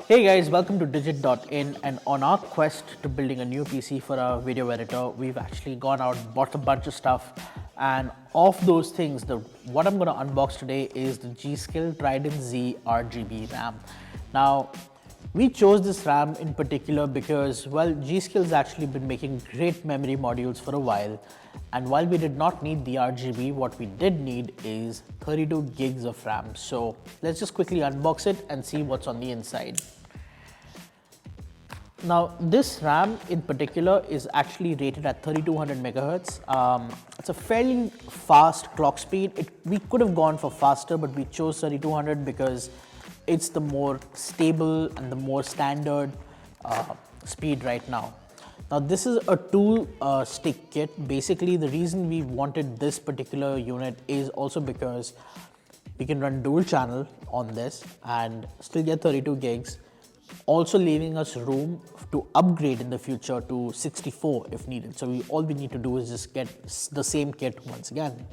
Hey guys, welcome to Digit.in, and on our quest to building a new PC for our video editor, we've actually gone out, bought a bunch of stuff, and of those things, what I'm going to unbox today is the G.Skill Trident Z RGB RAM. Now, we chose this RAM in particular because, well, G.Skill's actually been making great memory modules for a while, and while we did not need the RGB, what we did need is 32 gigs of RAM. So let's just quickly unbox it and see what's on the inside. Now, this RAM in particular is actually rated at 3200 megahertz. It's a fairly fast clock speed. We could have gone for faster, but we chose 3200 because it's the more stable and the more standard speed right now. Now, this is a two stick kit. Basically, the reason we wanted this particular unit is also because we can run dual channel on this and still get 32 gigs. Also leaving us room to upgrade in the future to 64 if needed. So all we need to do is just get the same kit once again.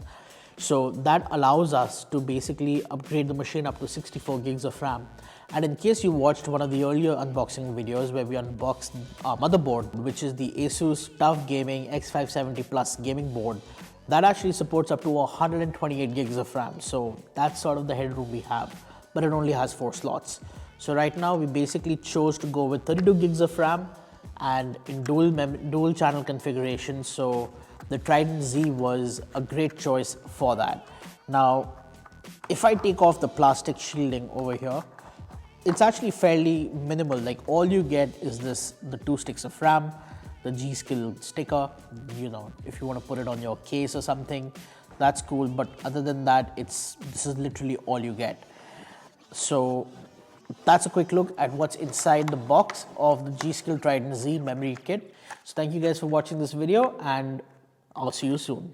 So that allows us to basically upgrade the machine up to 64 gigs of RAM. And in case you watched one of the earlier unboxing videos where we unboxed our motherboard, which is the Asus TUF Gaming X570 Plus gaming board, that actually supports up to 128 gigs of RAM. So that's sort of the headroom we have, but it only has 4 slots. So right now we basically chose to go with 32 gigs of RAM and in dual channel configuration. So the Trident Z was a great choice for that. Now, if I take off the plastic shielding over here, it's actually fairly minimal. Like all you get is the 2 sticks of RAM, the G.Skill sticker. You know, if you want to put it on your case or something, that's cool. But other than that, this is literally all you get. So that's a quick look at what's inside the box of the G.Skill Trident Z memory kit. So thank you guys for watching this video, and I'll see you soon.